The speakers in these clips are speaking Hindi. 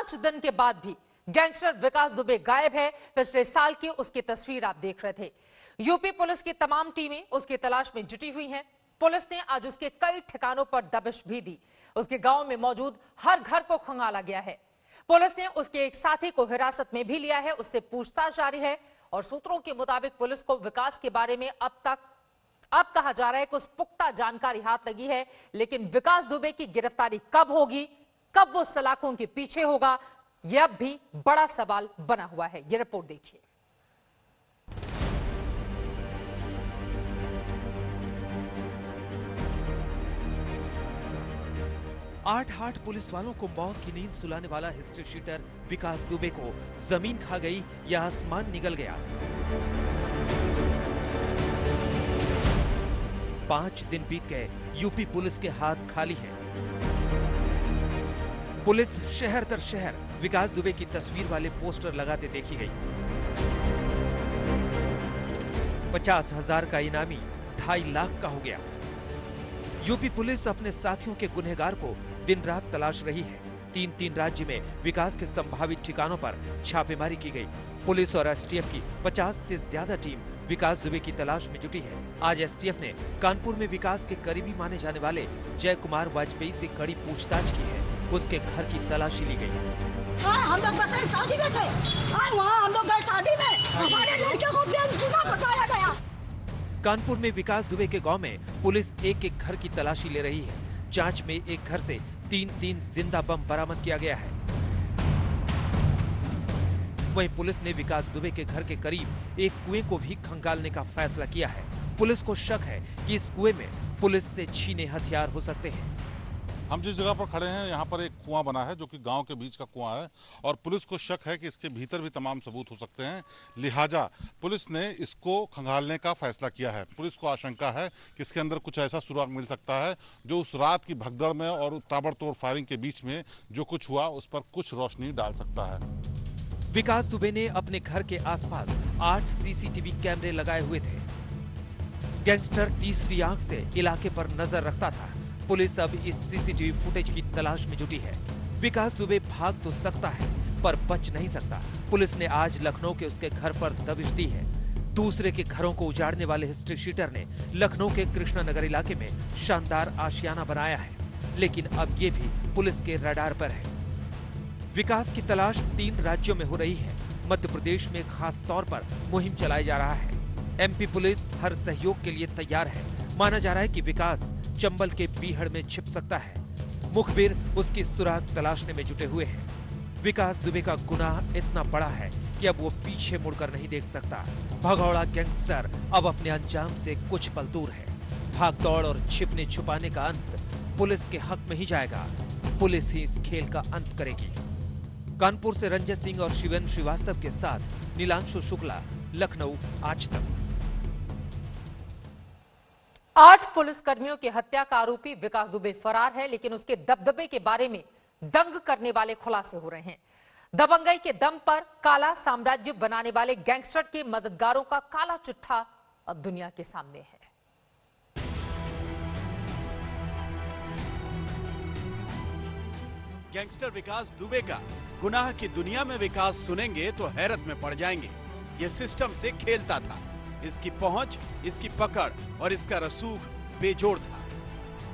5 दिन के बाद भी गैंगस्टर विकास दुबे गायब है। पिछले साल की उसकी तस्वीर आप देख रहे थे। यूपी पुलिस की तमाम टीमें उसकी तलाश में जुटी हुई हैं। पुलिस ने आज उसके कई ठिकानों पर दबिश भी दी। उसके गांव में मौजूद हर घर को खंगाला गया है। पुलिस ने उसके एक साथी को हिरासत में भी लिया है, उससे पूछताछ जारी है। और सूत्रों के मुताबिक पुलिस को विकास के बारे में अब कहा जा रहा है कि उस पुख्ता जानकारी हाथ लगी है, लेकिन विकास दुबे की गिरफ्तारी कब होगी, कब वो सलाखों के पीछे होगा, यह अब भी बड़ा सवाल बना हुआ है। ये रिपोर्ट देखिए। आठ पुलिस वालों को मौत की नींद सुलाने वाला हिस्ट्री शीटर विकास दुबे को जमीन खा गई या आसमान निगल गया। 5 दिन बीत गए, यूपी पुलिस के हाथ खाली हैं। पुलिस शहर दर शहर विकास दुबे की तस्वीर वाले पोस्टर लगाते देखी गई। 50,000 का इनामी 2.5 लाख का हो गया। यूपी पुलिस अपने साथियों के गुनहगार को दिन रात तलाश रही है। 3 राज्य में विकास के संभावित ठिकानों पर छापेमारी की गई। पुलिस और एसटीएफ की 50 से ज्यादा टीम विकास दुबे की तलाश में जुटी है। आज एसटीएफ ने कानपुर में विकास के करीबी माने जाने वाले जय कुमार वाजपेयी से कड़ी पूछताछ की है। उसके घर की तलाशी ली गई। हम लोग बस शादी में थे, वहाँ हम लोग गए शादी में, हमारे लड़कियों को बेनकाब बताया गया। कानपुर में विकास दुबे के गांव में पुलिस एक घर की तलाशी ले रही है। जांच में एक घर से 3 जिंदा बम बरामद किया गया है। वहीं पुलिस ने विकास दुबे के घर के करीब एक कुएं को भी खंगालने का फैसला किया है। पुलिस को शक है कि इस कुएं में पुलिस से छीने हथियार हो सकते हैं। हम जिस जगह पर खड़े हैं यहाँ पर एक कुआं बना है जो कि गांव के बीच का कुआं है और पुलिस को शक है कि इसके भीतर भी तमाम सबूत हो सकते हैं। लिहाजा पुलिस ने इसको खंगालने का फैसला किया है। पुलिस को आशंका है कि इसके अंदर कुछ ऐसा सुराग मिल सकता है जो उस रात की भगदड़ में और ताबड़तोड़ फायरिंग के बीच में जो कुछ हुआ उस पर कुछ रोशनी डाल सकता है। विकास दुबे ने अपने घर के आसपास 8 सीसीटीवी कैमरे लगाए हुए थे। गैंगस्टर तीसरी आंख से इलाके पर नजर रखता था। पुलिस अब इस सीसीटीवी फुटेज की तलाश में जुटी है। विकास दुबे भाग तो सकता है पर बच नहीं सकता। पुलिस ने आज लखनऊ के उसके घर पर दबिश दी है। दूसरे के घरों को उजाड़ने वाले हिस्ट्री शीटर ने लखनऊ के कृष्णानगर इलाके में शानदार आशियाना बनाया है, लेकिन अब ये भी पुलिस के रडार पर है। विकास की तलाश 3 राज्यों में हो रही है। मध्य प्रदेश में खास तौर पर मुहिम चलाई जा रहा है। एमपी पुलिस हर सहयोग के लिए तैयार है। माना जा रहा है कि विकास चंबल के बीहड़ में छिप सकता है। मुखबिर उसकी सुराग तलाशने में जुटे हुए हैं। विकास दुबे का गुनाह इतना बड़ा है कि अब वो पीछे मुड़कर नहीं देख सकता। भगौड़ा गैंगस्टर अब अपने अंजाम से कुछ पल दूर है। भागदौड़ और छिपने छुपाने का अंत पुलिस के हक में ही जाएगा। पुलिस ही इस खेल का अंत करेगी। कानपुर से रंजय सिंह और शिवेंद्र श्रीवास्तव के साथ नीलांशु शुक्ला, लखनऊ, आज तक। 8 पुलिसकर्मियों की हत्या का आरोपी विकास दुबे फरार है, लेकिन उसके दबदबे के बारे में दंग करने वाले खुलासे हो रहे हैं। दबंगई के दम पर काला साम्राज्य बनाने वाले गैंगस्टर के मददगारों का काला चिट्ठा अब दुनिया के सामने है। गैंगस्टर विकास दुबे का गुनाह की दुनिया में विकास सुनेंगे तो हैरत में पड़ जाएंगे। ये सिस्टम से खेलता था। इसकी पहुंच, इसकी पकड़ और इसका रसूख बेजोड़ था।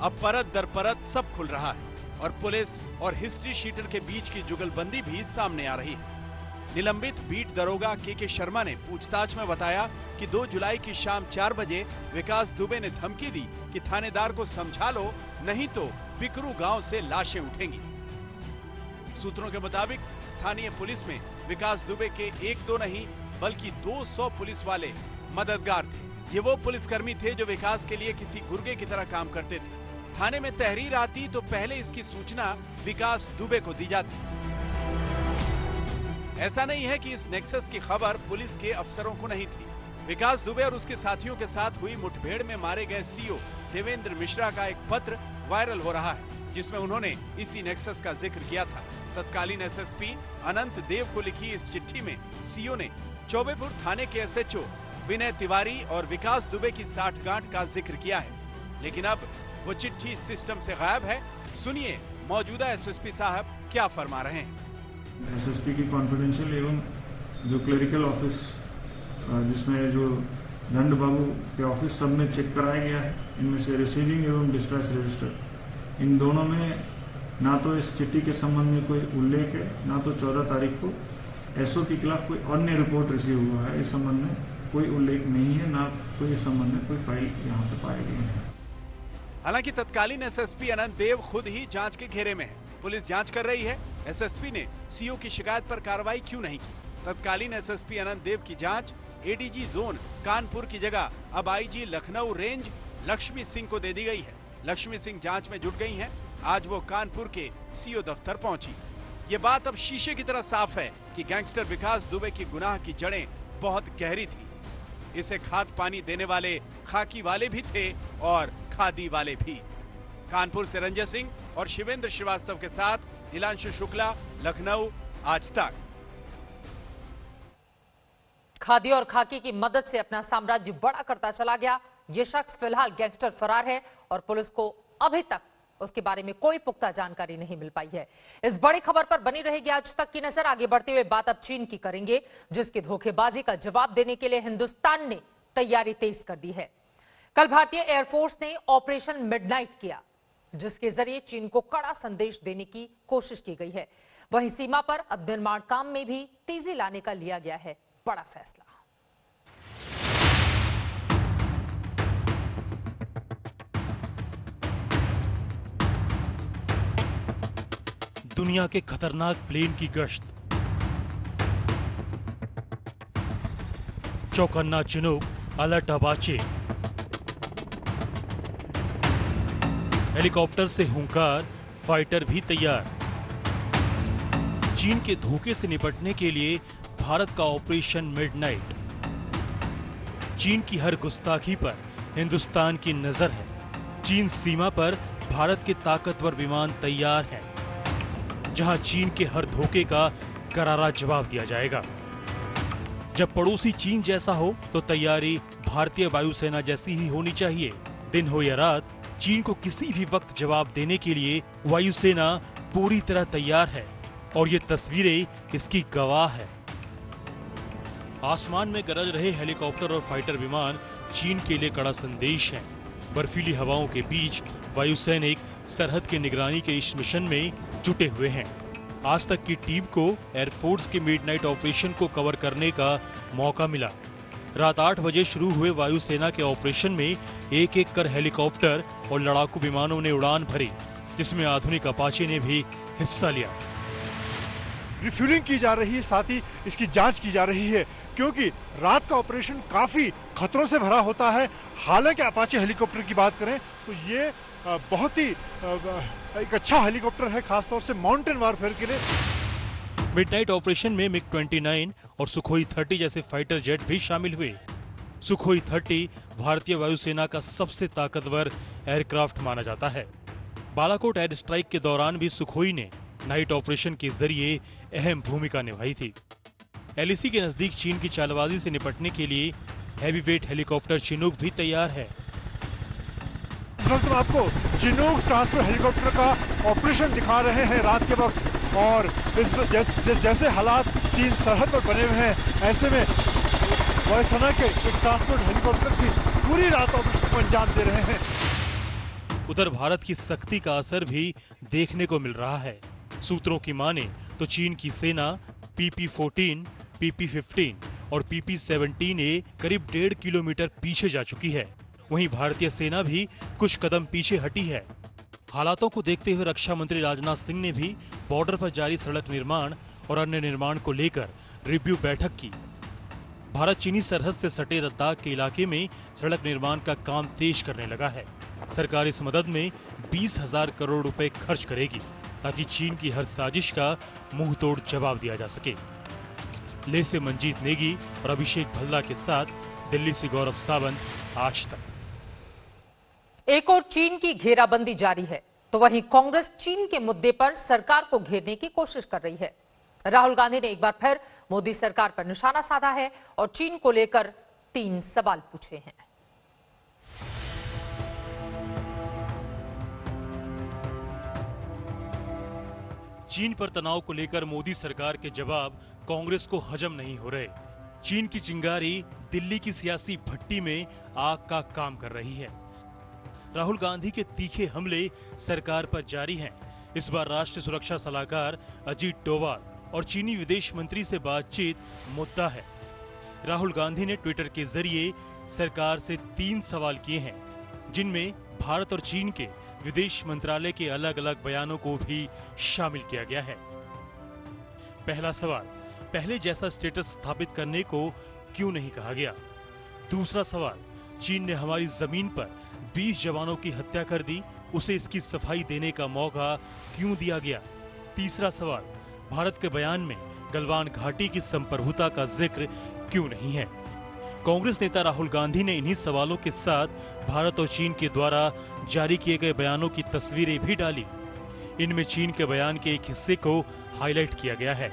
अब परत दर परत सब खुल रहा है और पुलिस और हिस्ट्री शीटर के बीच की जुगलबंदी भी सामने आ रही है। निलंबित बीट दरोगा के शर्मा ने पूछताछ में बताया कि 2 जुलाई की शाम 4 बजे विकास दुबे ने धमकी दी कि थानेदार को समझा लो, नहीं तो बिकरू गांव से लाशें उठेंगी। सूत्रों के मुताबिक स्थानीय पुलिस में विकास दुबे के 1-2 नहीं बल्कि 200 पुलिस वाले मददगार थे। ये वो पुलिसकर्मी थे जो विकास के लिए किसी गुर्गे की तरह काम करते थे। थाने में तहरीर आती तो पहले इसकी सूचना विकास दुबे को दी जाती। ऐसा नहीं है कि इस नेक्सस की खबर पुलिस के अफसरों को नहीं थी। विकास दुबे और उसके साथियों के साथ हुई मुठभेड़ में मारे गए सीओ देवेंद्र मिश्रा का एक पत्र वायरल हो रहा है, जिसमें उन्होंने इसी नेक्सस का जिक्र किया था। तत्कालीन एसएसपी अनंत देव को लिखी इस चिट्ठी में सीओ ने चौबेपुर थाने के एसएचओ विनय तिवारी और विकास दुबे की साठगांठ का जिक्र किया है। लेकिन अब वो चिट्ठी इस सिस्टम से गायब है। सुनिए मौजूदा एसएसपी साहब क्या फरमा रहे हैं। एसएसपी की कॉन्फिडेंशियल एवं जो क्लरिकल ऑफिस जिसमें जो दंड बाबू के ऑफिस सब में चेक कराया गया है। इनमें से रिसीविंग एवं डिस्पैच रजिस्टर इन दोनों में ना तो इस चिट्ठी के संबंध में कोई उल्लेख है, ना तो 14 तारीख को एसओ के खिलाफ कोई अन्य रिपोर्ट रिसीव हुआ है। इस संबंध में कोई उल्लेख नहीं है, ना कोई इस संबंध में कोई फाइल यहाँ पे पाए गए हैं। हालांकि तत्कालीन एसएसपी अनंत देव खुद ही जांच के घेरे में है। पुलिस जांच कर रही है, एसएसपी ने सीओ की शिकायत पर कार्रवाई क्यों नहीं की। तत्कालीन एसएसपी अनंत देव की जांच एडीजी जोन कानपुर की जगह अब आईजी लखनऊ रेंज लक्ष्मी सिंह को दे दी गई है। लक्ष्मी सिंह जांच में जुट गई हैं। आज वो कानपुर के सीओ दफ्तर पहुंची। ये बात अब शीशे की तरह साफ है कि गैंगस्टर विकास दुबे की गुनाह की जड़ें बहुत गहरी थी। इसे खाद पानी देने वाले खाकी वाले भी थे और खादी वाले भी। कानपुर से रंजय सिंह और शिवेंद्र श्रीवास्तव के साथ नीलांशु शुक्ला, लखनऊ, आज तक। खादी और खाकी की मदद से अपना साम्राज्य बड़ा करता चला गया। ये शख्स फिलहाल गैंगस्टर फरार है और पुलिस को अभी तक उसके बारे में कोई पुख्ता जानकारी नहीं मिल पाई है। इस बड़ी खबर पर बनी रहेगी आज तक की नजर। आगे बढ़ते हुए बात अब चीन की करेंगे, जिसकी धोखेबाजी का जवाब देने के लिए हिंदुस्तान ने तैयारी तेज कर दी है। कल भारतीय एयरफोर्स ने ऑपरेशन मिडनाइट किया, जिसके जरिए चीन को कड़ा संदेश देने की कोशिश की गई है। वहीं सीमा पर अब निर्माण काम में भी तेजी लाने का लिया गया है बड़ा फैसला। दुनिया के खतरनाक प्लेन की गश्त, चौकन्ना चिनूक, अलर्ट अपाचे, हेलीकॉप्टर से हुंकार, फाइटर भी तैयार। चीन के धोखे से निपटने के लिए भारत का ऑपरेशन मिडनाइट। चीन की हर गुस्ताखी पर हिंदुस्तान की नजर है। चीन सीमा पर भारत के ताकतवर विमान तैयार हैं, जहां चीन के हर धोखे का करारा जवाब दिया जाएगा। जब पड़ोसी चीन जैसा हो तो तैयारी भारतीय वायुसेना जैसी ही होनी चाहिए। दिन हो या रात, चीन को किसी भी वक्त जवाब देने के लिए वायुसेना पूरी तरह तैयार है और ये तस्वीरें इसकी गवाह है। आसमान में गरज रहे हेलीकॉप्टर और फाइटर विमान चीन के लिए कड़ा संदेश है। बर्फीली हवाओं के बीच वायुसैनिक सरहद की निगरानी के इस मिशन में जुटे हुए हैं। आज तक की टीम को एयरफोर्स के मिडनाइट ऑपरेशन को कवर करने का मौका मिला। रात 8 बजे शुरू हुए वायुसेना के ऑपरेशन में एक एक कर हेलीकॉप्टर और लड़ाकू विमानों ने उड़ान भरी, जिसमें आधुनिक अपाचे ने भी हिस्सा लिया। रिफ्यूलिंग की जा रही है, साथ ही इसकी जांच की जा रही है, क्योंकि रात का ऑपरेशन काफी खतरों से भरा होता है। हालांकि अपाचे हेलीकॉप्टर की बात करें तो ये बहुत ही एक अच्छा हेलीकॉप्टर है, खासतौर से माउंटेन वारफेयर के लिए। मिडनाइट ऑपरेशन में मिग 29 और सुखोई 30 जैसे फाइटर जेट भी शामिल हुए। सुखोई 30 भारतीय वायुसेना का सबसे ताकतवर एयरक्राफ्ट माना जाता है। बालाकोट एयर स्ट्राइक के दौरान भी सुखोई ने नाइट ऑपरेशन के जरिए अहम भूमिका निभाई थी। एलएसी के नजदीक चीन की चालबाजी से निपटने के लिए हैवीवेट हेलीकॉप्टर चिनूक भी तैयार है। इस वक्त हम आपको चिनूक ट्रांसफर हेलीकॉप्टर का ऑपरेशन दिखा रहे हैं रात के वक्त, और इस जैसे हालात चीन सरहद पर बने हुए हैं, ऐसे में वायुसेना के एक ट्रांसपोर्ट हेलीकॉप्टर की पूरी रात ऑपरेशन को अंजाम दे रहे हैं। उधर भारत की सख्ती का असर भी देखने को मिल रहा है। सूत्रों की माने तो चीन की सेना PP-14, PP-15 और PP-17A करीब 1.5 किलोमीटर पीछे जा चुकी है। वहीं भारतीय सेना भी कुछ कदम पीछे हटी है। हालातों को देखते हुए रक्षा मंत्री राजनाथ सिंह ने भी बॉर्डर पर जारी सड़क निर्माण और अन्य निर्माण को लेकर रिव्यू बैठक की। भारत चीनी सरहद से सटे लद्दाख के इलाके में सड़क निर्माण का काम तेज करने लगा है। सरकार इस मदद में 20,000 करोड़ रुपए खर्च करेगी, ताकि चीन की हर साजिश का मुंह तोड़ जवाब दिया जा सके। लेह से मंजीत नेगी और अभिषेक भल्ला के साथ दिल्ली से गौरव सावंत, आज तक। एक और चीन की घेराबंदी जारी है, तो वहीं कांग्रेस चीन के मुद्दे पर सरकार को घेरने की कोशिश कर रही है। राहुल गांधी ने एक बार फिर मोदी सरकार पर निशाना साधा है और चीन को लेकर 3 सवाल पूछे हैं। चीन पर तनाव को लेकर मोदी सरकार के जवाब कांग्रेस को हजम नहीं हो रहे। चीन की चिंगारी दिल्ली की सियासी भट्टी में आग का काम कर रही है। राहुल गांधी के तीखे हमले सरकार पर जारी हैं। इस बार राष्ट्रीय सुरक्षा सलाहकार अजीत डोभाल और चीनी विदेश मंत्री से बातचीत मुद्दा है। राहुल गांधी ने ट्विटर के जरिए सरकार से 3 सवाल किए हैं, जिनमें भारत और चीन के विदेश मंत्रालय के अलग अलग बयानों को भी शामिल किया गया है। पहला सवाल, पहले जैसा स्टेटस स्थापित करने को क्यों नहीं कहा गया? दूसरा सवाल, चीन ने हमारी जमीन पर 20 जवानों की हत्या कर दी, उसे इसकी सफाई देने का मौका क्यों दिया गया? तीसरा सवाल, भारत के बयान में गलवान घाटी की संप्रभुता का जिक्र क्यों नहीं है? कांग्रेस नेता राहुल गांधी ने इन्हीं सवालों के साथ भारत और चीन के द्वारा जारी किए गए बयानों की तस्वीरें भी डाली। इनमें चीन के बयान के एक हिस्से को हाईलाइट किया गया है।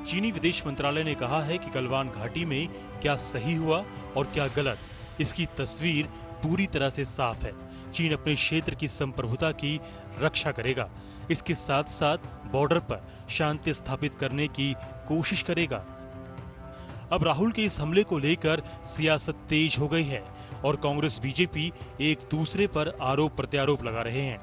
चीनी विदेश मंत्रालय ने कहा है कि गलवान घाटी में क्या सही हुआ और क्या गलत, इसकी तस्वीर पूरी तरह से साफ है। चीन अपने क्षेत्र की संप्रभुता की रक्षा करेगा, इसके साथ साथ बॉर्डर पर शांति स्थापित करने की कोशिश करेगा। अब राहुल के इस हमले को लेकर सियासत तेज हो गई है और कांग्रेस बीजेपी एक दूसरे पर आरोप प्रत्यारोप लगा रहे हैं।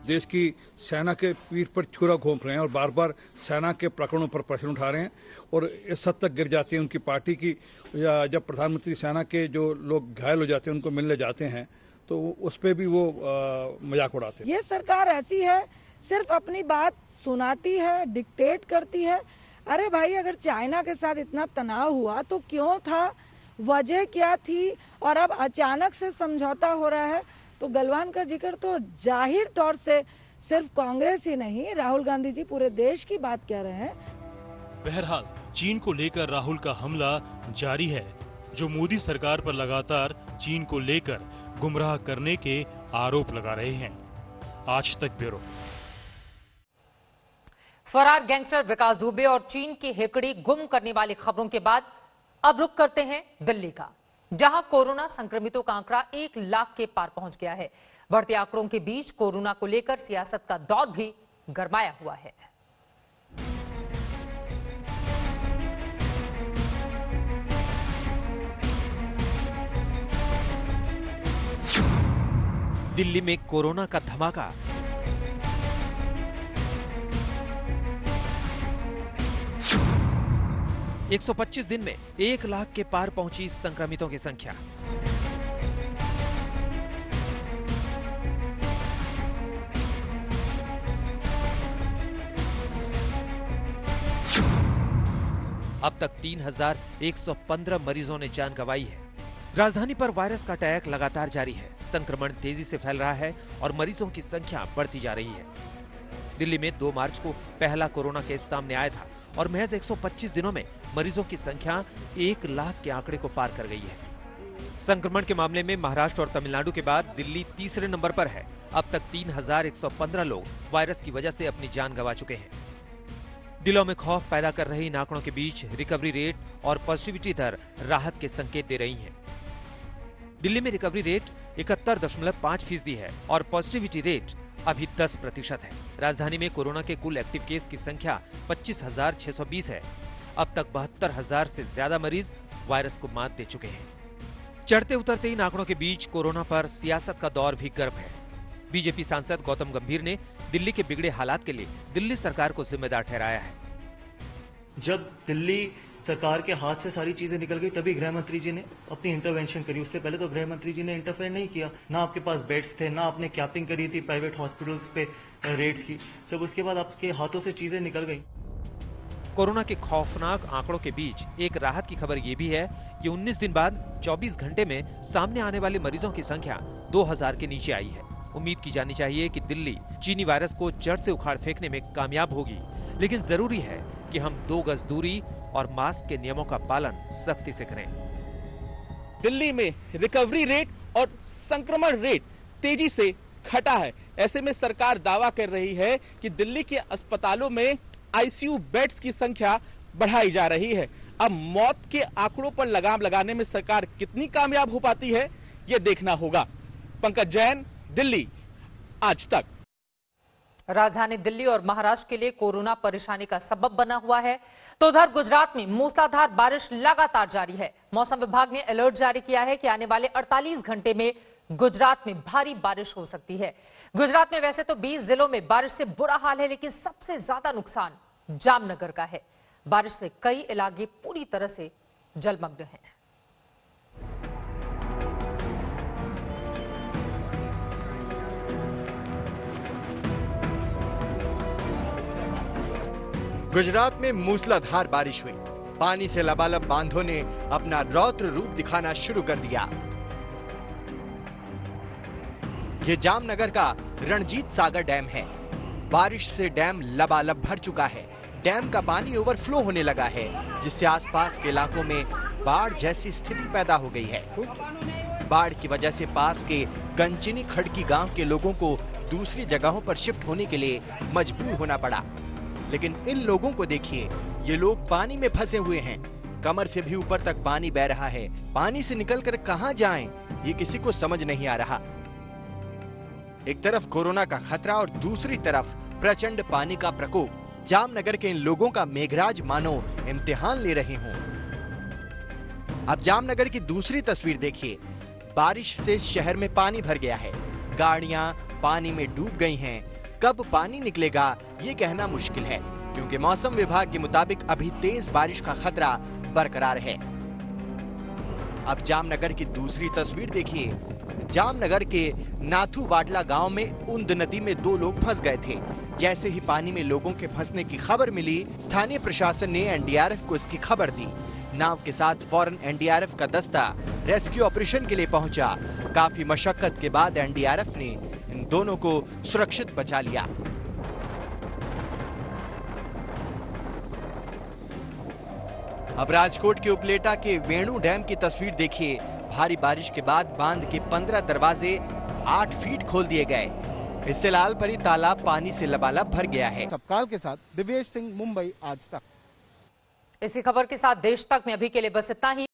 देश की सेना के पीठ पर छुरा घोंप रहे हैं और बार बार सेना के प्रकरणों पर प्रश्न उठा रहे हैं और इस हद तक गिर जाती है उनकी पार्टी की। जब प्रधानमंत्री सेना के जो लोग घायल हो जाते हैं उनको मिलने जाते हैं तो उस पे भी वो मजाक उड़ाते हैं। ये सरकार ऐसी है, सिर्फ अपनी बात सुनाती है, डिक्टेट करती है। अरे भाई, अगर चाइना के साथ इतना तनाव हुआ तो क्यों था, वजह क्या थी, और अब अचानक से समझौता हो रहा है तो गलवान का जिक्र तो जाहिर तौर से सिर्फ कांग्रेस ही नहीं, राहुल गांधी जी पूरे देश की बात कह रहे हैं। बहरहाल चीन को लेकर राहुल का हमला जारी है, जो मोदी सरकार पर लगातार चीन को लेकर गुमराह करने के आरोप लगा रहे हैं। आज तक ब्यूरो। फरार गैंगस्टर विकास दुबे और चीन की हेकड़ी गुम करने वाली खबरों के बाद अब रुख करते हैं दिल्ली का, जहां कोरोना संक्रमितों का आंकड़ा 1 लाख के पार पहुंच गया है। बढ़ते आंकड़ों के बीच कोरोना को लेकर सियासत का दौर भी गरमाया हुआ है। दिल्ली में कोरोना का धमाका। – 125 दिन में 1 लाख के पार पहुंची संक्रमितों की संख्या। अब तक 3,115 मरीजों ने जान गंवाई है। राजधानी पर वायरस का अटैक लगातार जारी है। संक्रमण तेजी से फैल रहा है और मरीजों की संख्या बढ़ती जा रही है। दिल्ली में 2 मार्च को पहला कोरोना केस सामने आया था और महज 125 दिनों में मरीजों की संख्या 1 लाख के आंकड़े को पार कर गई है। संक्रमण के मामले में महाराष्ट्र और तमिलनाडु के बाद दिल्ली तीसरे नंबर पर है। अब तक 3,115 लोग वायरस की वजह से अपनी जान गंवा चुके हैं। दिलों में खौफ पैदा कर रही इन आंकड़ों के बीच रिकवरी रेट और पॉजिटिविटी दर राहत के संकेत दे रही है। दिल्ली में रिकवरी रेट 71.5% है और पॉजिटिविटी रेट अभी 10% है। राजधानी में कोरोना के कुल एक्टिव केस की संख्या 25,620 है। अब तक 72,000 से ज्यादा मरीज वायरस को मात दे चुके हैं। चढ़ते उतरते इन आंकड़ों के बीच कोरोना पर सियासत का दौर भी गर्म है। बीजेपी सांसद गौतम गंभीर ने दिल्ली के बिगड़े हालात के लिए दिल्ली सरकार को जिम्मेदार ठहराया है। जब दिल्ली सरकार के हाथ से सारी चीजें निकल गई तभी गृह मंत्री जी ने अपनी इंटरवेंशन करी। उससे पहले तो गृह मंत्री जी ने इंटरफेयर नहीं किया। ना आपके पास बेड्स थे, ना आपने कैपिंग करी थी प्राइवेट हॉस्पिटल्स पे रेट्स की। जब उसके बाद आपके हाथों से चीजें निकल गई। कोरोना के खौफनाक आंकड़ों के बीच एक राहत की खबर ये भी है कि 19 दिन बाद 24 घंटे में सामने आने वाले मरीजों की संख्या 2,000 के नीचे आई है। उम्मीद की जानी चाहिए कि दिल्ली चीनी वायरस को जड़ से उखाड़ फेंकने में कामयाब होगी, लेकिन जरूरी है कि हम 2 गज दूरी और मास्क के नियमों का पालन सख्ती से करें। दिल्ली में रिकवरी रेट और संक्रमण रेट तेजी से घटा है। ऐसे में सरकार दावा कर रही है कि दिल्ली के अस्पतालों में आईसीयू बेड्स की संख्या बढ़ाई जा रही है। अब मौत के आंकड़ों पर लगाम लगाने में सरकार कितनी कामयाब हो पाती है, ये देखना होगा। पंकज जैन, दिल्ली, आज तक। राजधानी दिल्ली और महाराष्ट्र के लिए कोरोना परेशानी का सबब बना हुआ है, तो उधर गुजरात में मूसलाधार बारिश लगातार जारी है। मौसम विभाग ने अलर्ट जारी किया है कि आने वाले 48 घंटे में गुजरात में भारी बारिश हो सकती है। गुजरात में वैसे तो 20 जिलों में बारिश से बुरा हाल है, लेकिन सबसे ज्यादा नुकसान जामनगर का है। बारिश से कई इलाके पूरी तरह से जलमग्न हैं। गुजरात में मूसलाधार बारिश हुई। पानी से लबालब बांधों ने अपना रौद्र रूप दिखाना शुरू कर दिया। ये जामनगर का रणजीत सागर डैम है। बारिश से डैम लबालब भर चुका है। डैम का पानी ओवरफ्लो होने लगा है, जिससे आसपास के इलाकों में बाढ़ जैसी स्थिति पैदा हो गई है। बाढ़ की वजह से पास के कंचनी खड़की गांव के लोगों को दूसरी जगहों पर शिफ्ट होने के लिए मजबूर होना पड़ा। लेकिन इन लोगों को देखिए, ये लोग पानी में फंसे हुए हैं। कमर से भी ऊपर तक पानी बह रहा है। पानी से निकलकर कहां जाएं, ये किसी को समझ नहीं आ रहा। एक तरफ कोरोना का खतरा और दूसरी तरफ प्रचंड पानी का प्रकोप। जामनगर के इन लोगों का मेघराज मानो इम्तिहान ले रहे हों। अब जामनगर की दूसरी तस्वीर देखिए। बारिश से शहर में पानी भर गया है। गाड़ियां पानी में डूब गई हैं। कब पानी निकलेगा ये कहना मुश्किल है, क्योंकि मौसम विभाग के मुताबिक अभी तेज बारिश का खतरा बरकरार है। अब जामनगर की दूसरी तस्वीर देखिए। जामनगर के नाथू वाडला गांव में उंद नदी में 2 लोग फंस गए थे। जैसे ही पानी में लोगों के फंसने की खबर मिली, स्थानीय प्रशासन ने एनडीआरएफ को इसकी खबर दी। नाव के साथ फौरन एनडीआरएफ का दस्ता रेस्क्यू ऑपरेशन के लिए पहुंचा। काफी मशक्कत के बाद एनडीआरएफ ने इन दोनों को सुरक्षित बचा लिया। अब राजकोट के उपलेटा के वेणु डैम की तस्वीर देखिए। भारी बारिश के बाद बांध के 15 दरवाजे 8 फीट खोल दिए गए। इससे लालपरी तालाब पानी से लबालब भर गया है। सबकाल के साथ दिव्येश सिंह, मुंबई आज तक। इसी खबर के साथ देश तक में अभी के लिए बस इतना ही।